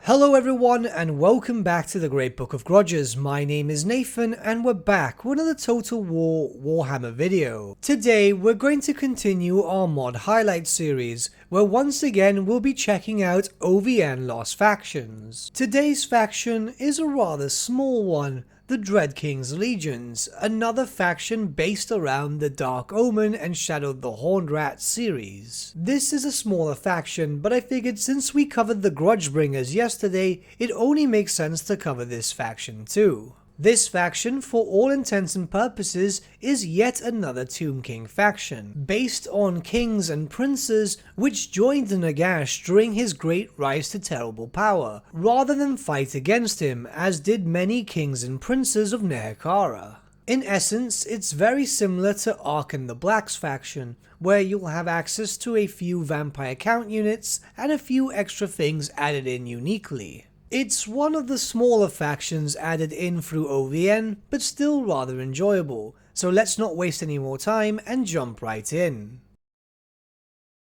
Hello everyone and welcome back to the Great Book of Grudges. My name is Nathan and we're back with another Total War Warhammer video. Today we're going to continue our mod highlight series where once again we'll be checking out OVN Lost Factions. Today's faction is a rather small one, the Dread King's Legions, another faction based around the Dark Omen and Shadow the Horned Rat series. This is a smaller faction, but I figured since we covered the Grudgebringers yesterday, it only makes sense to cover this faction too. This faction, for all intents and purposes, is yet another Tomb King faction, based on kings and princes which joined the Nagash during his great rise to terrible power, rather than fight against him as did many kings and princes of Nehekara. In essence, it's very similar to Arkan the Black's faction, where you'll have access to a few vampire count units and a few extra things added in uniquely. It's one of the smaller factions added in through OVN, but still rather enjoyable, so let's not waste any more time and jump right in.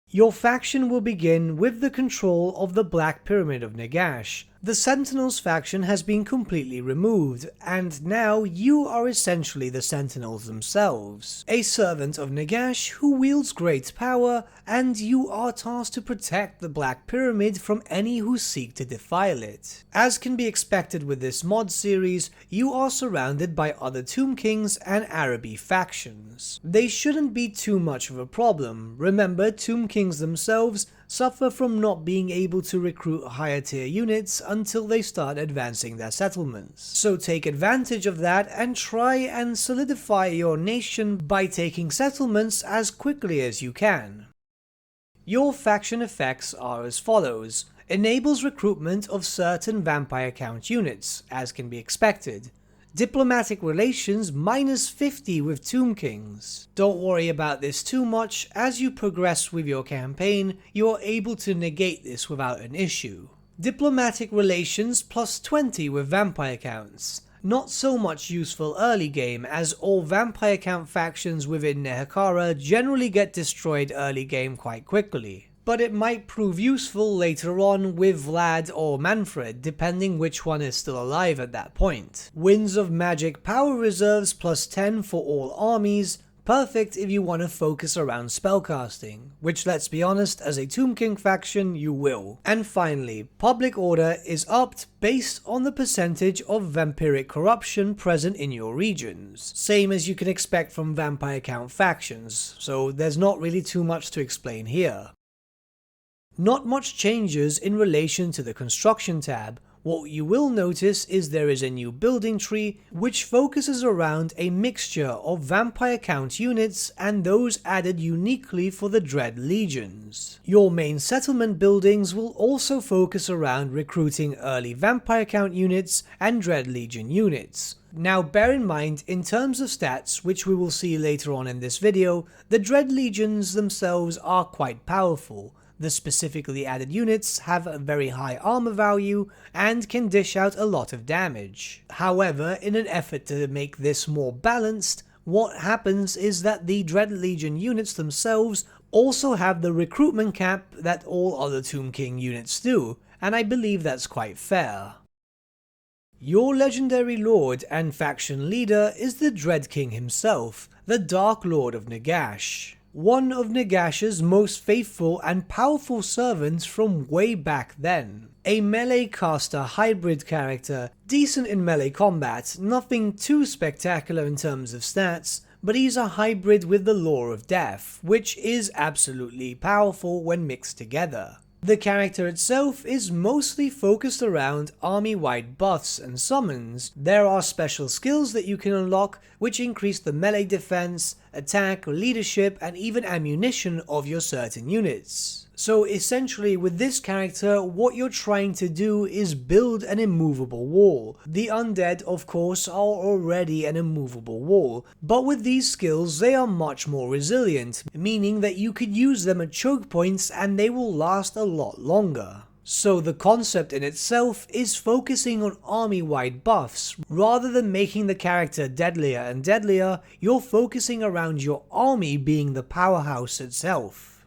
Your faction will begin with the control of the Black Pyramid of Nagash. The Sentinels faction has been completely removed, and now you are essentially the Sentinels themselves, a servant of Nagash who wields great power, and you are tasked to protect the Black Pyramid from any who seek to defile it. As can be expected with this mod series, you are surrounded by other Tomb Kings and Araby factions. They shouldn't be too much of a problem. Remember, Tomb Kings themselves suffer from not being able to recruit higher tier units until they start advancing their settlements. So take advantage of that and try and solidify your nation by taking settlements as quickly as you can. Your faction effects are as follows. Enables recruitment of certain vampire count units, as can be expected. Diplomatic relations -50 with Tomb Kings. Don't worry about this too much, as you progress with your campaign, you are able to negate this without an issue. Diplomatic relations +20 with vampire counts. Not so much useful early game, as all vampire count factions within Nehekara generally get destroyed early game quite quickly. But it might prove useful later on with Vlad or Manfred, depending which one is still alive at that point. Winds of Magic power reserves +10 for all armies, perfect if you want to focus around spellcasting, which let's be honest, as a Tomb King faction you will. And finally, public order is upped based on the percentage of vampiric corruption present in your regions, same as you can expect from vampire count factions, so there's not really too much to explain here. Not much changes in relation to the construction tab. What you will notice is there is a new building tree which focuses around a mixture of vampire count units and those added uniquely for the Dread Legions. Your main settlement buildings will also focus around recruiting early vampire count units and Dread Legion units. Now bear in mind, in terms of stats, which we will see later on in this video, the Dread Legions themselves are quite powerful. The specifically added units have a very high armor value and can dish out a lot of damage. However, in an effort to make this more balanced, what happens is that the Dread Legion units themselves also have the recruitment cap that all other Tomb King units do, and I believe that's quite fair. Your legendary lord and faction leader is the Dread King himself, the Dark Lord of Nagash. One of Nagash's most faithful and powerful servants from way back then. A melee caster hybrid character, decent in melee combat, nothing too spectacular in terms of stats, but he's a hybrid with the Law of Death, which is absolutely powerful when mixed together. The character itself is mostly focused around army-wide buffs and summons. There are special skills that you can unlock which increase the melee defense, attack, leadership, and even ammunition of your certain units. So essentially with this character, what you're trying to do is build an immovable wall. The undead of course are already an immovable wall, but with these skills they are much more resilient, meaning that you could use them at choke points and they will last a lot longer. So the concept in itself is focusing on army-wide buffs. Rather than making the character deadlier and deadlier, you're focusing around your army being the powerhouse itself.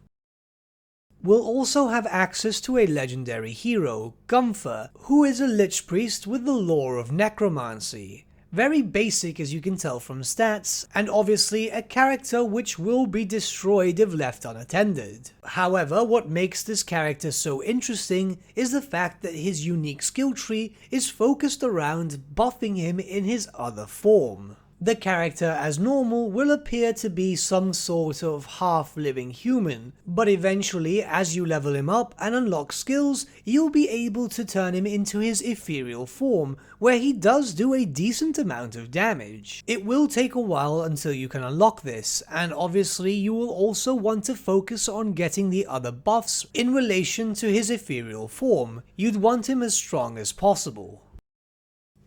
We'll also have access to a legendary hero, Gunther, who is a Lich Priest with the lore of necromancy. Very basic as you can tell from stats, and obviously a character which will be destroyed if left unattended. However, what makes this character so interesting is the fact that his unique skill tree is focused around buffing him in his other form. The character as normal will appear to be some sort of half-living human, but eventually as you level him up and unlock skills, you'll be able to turn him into his ethereal form, where he does do a decent amount of damage. It will take a while until you can unlock this, and obviously you will also want to focus on getting the other buffs in relation to his ethereal form. You'd want him as strong as possible.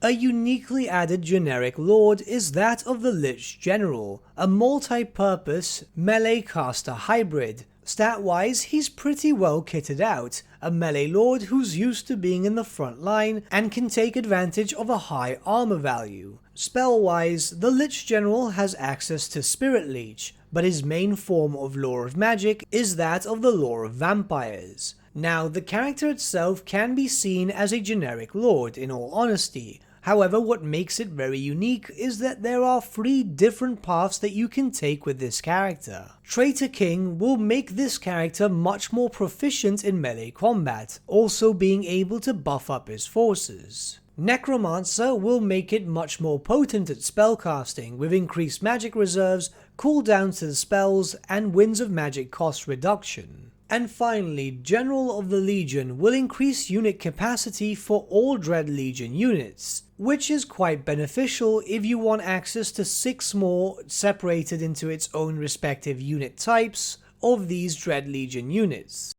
A uniquely added generic lord is that of the Lich General, a multi-purpose melee caster hybrid. Stat-wise, he's pretty well kitted out, a melee lord who's used to being in the front line and can take advantage of a high armor value. Spell-wise, the Lich General has access to Spirit Leech, but his main form of lore of magic is that of the lore of vampires. Now, the character itself can be seen as a generic lord in all honesty. However, what makes it very unique is that there are 3 different paths that you can take with this character. Traitor King will make this character much more proficient in melee combat, also being able to buff up his forces. Necromancer will make it much more potent at spellcasting with increased magic reserves, cooldowns to the spells, and winds of magic cost reduction. And finally, General of the Legion will increase unit capacity for all Dread Legion units, which is quite beneficial if you want access to 6 more separated into its own respective unit types of these Dread Legion units.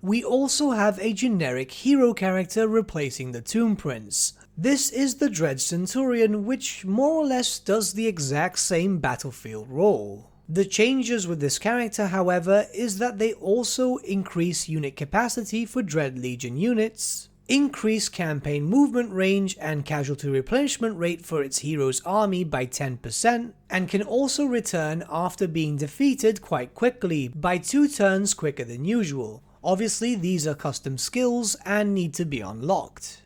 We also have a generic hero character replacing the Tomb Prince. This is the Dread Centurion, which more or less does the exact same battlefield role. The changes with this character, however, is that they also increase unit capacity for Dread Legion units, increase campaign movement range and casualty replenishment rate for its hero's army by 10%, and can also return after being defeated quite quickly, by 2 turns quicker than usual. Obviously, these are custom skills and need to be unlocked.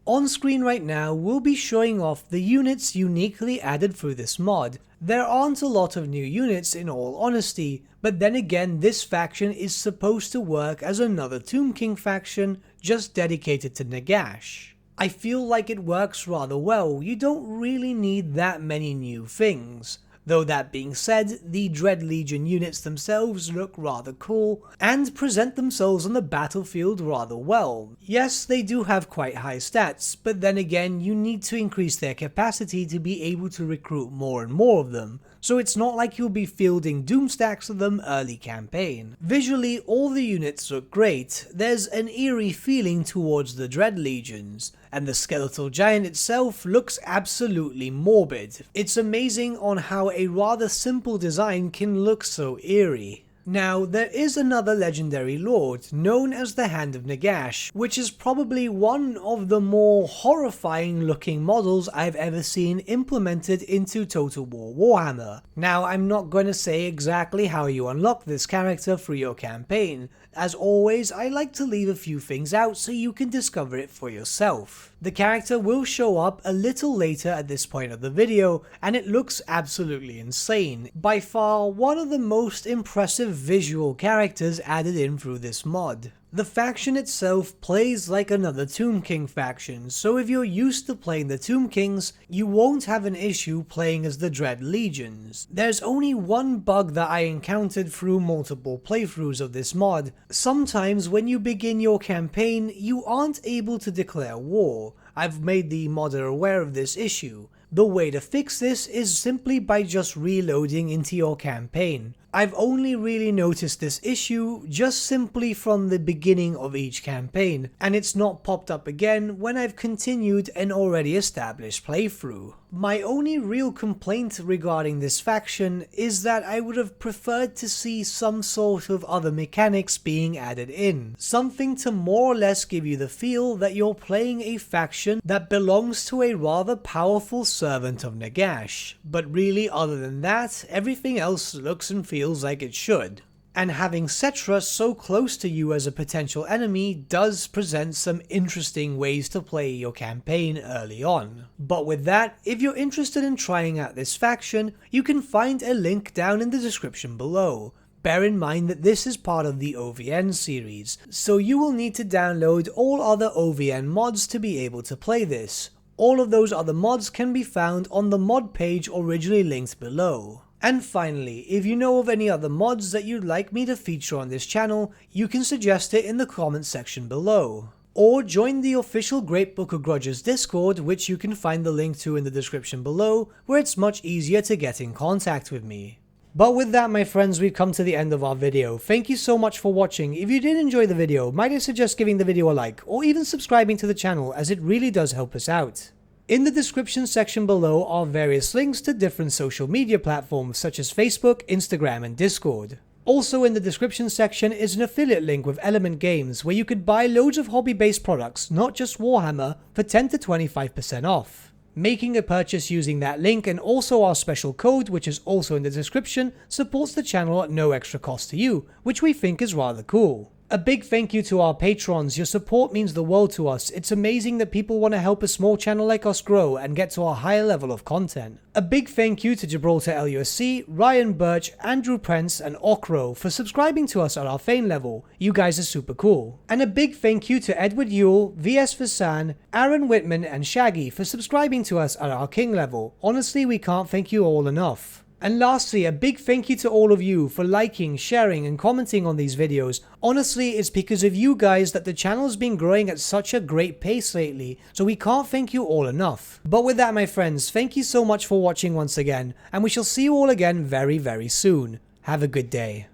On screen right now, we'll be showing off the units uniquely added through this mod. There aren't a lot of new units in all honesty, but then again this faction is supposed to work as another Tomb King faction just dedicated to Nagash. I feel like it works rather well, you don't really need that many new things. Though that being said, the Dread Legion units themselves look rather cool, and present themselves on the battlefield rather well. Yes, they do have quite high stats, but then again you need to increase their capacity to be able to recruit more and more of them, so it's not like you'll be fielding doom stacks of them early campaign. Visually, all the units look great, there's an eerie feeling towards the Dread Legions, and the skeletal giant itself looks absolutely morbid. It's amazing on how a rather simple design can look so eerie. Now, there is another legendary lord, known as the Hand of Nagash, which is probably one of the more horrifying looking models I've ever seen implemented into Total War Warhammer. Now, I'm not going to say exactly how you unlock this character through your campaign. As always, I like to leave a few things out so you can discover it for yourself. The character will show up a little later at this point of the video, and it looks absolutely insane. By far, one of the most impressive visual characters added in through this mod. The faction itself plays like another Tomb King faction, so if you're used to playing the Tomb Kings, you won't have an issue playing as the Dread Legions. There's only one bug that I encountered through multiple playthroughs of this mod. Sometimes when you begin your campaign, you aren't able to declare war. I've made the modder aware of this issue. The way to fix this is simply by just reloading into your campaign. I've only really noticed this issue just simply from the beginning of each campaign, and it's not popped up again when I've continued an already established playthrough. My only real complaint regarding this faction is that I would have preferred to see some sort of other mechanics being added in. Something to more or less give you the feel that you're playing a faction that belongs to a rather powerful servant of Nagash, but really other than that, everything else looks and feels like it should. And having Cetra so close to you as a potential enemy does present some interesting ways to play your campaign early on. But with that, if you're interested in trying out this faction, you can find a link down in the description below. Bear in mind that this is part of the OVN series, so you will need to download all other OVN mods to be able to play this. All of those other mods can be found on the mod page originally linked below. And finally, if you know of any other mods that you'd like me to feature on this channel, you can suggest it in the comments section below. Or join the official Great Book of Grudges Discord, which you can find the link to in the description below, where it's much easier to get in contact with me. But with that, my friends, we've come to the end of our video. Thank you so much for watching. If you did enjoy the video, might I suggest giving the video a like, or even subscribing to the channel, as it really does help us out. In the description section below are various links to different social media platforms such as Facebook, Instagram and Discord. Also in the description section is an affiliate link with Element Games where you could buy loads of hobby-based products, not just Warhammer, for 10 to 25% off. Making a purchase using that link and also our special code, which is also in the description, supports the channel at no extra cost to you, which we think is rather cool. A big thank you to our patrons. Your support means the world to us. It's amazing that people want to help a small channel like us grow and get to a higher level of content. A big thank you to Gibraltar LUSC, Ryan Bertsche, Andrew Prince and Okro for subscribing to us at our Fane level. You guys are super cool. And a big thank you to Edward Yule, VS Vasan, Aaron Whitman and Shaggy for subscribing to us at our King level. Honestly, we can't thank you all enough. And lastly, a big thank you to all of you for liking, sharing and commenting on these videos. Honestly, it's because of you guys that the channel's been growing at such a great pace lately, so we can't thank you all enough. But with that, my friends, thank you so much for watching once again, and we shall see you all again very, very soon. Have a good day.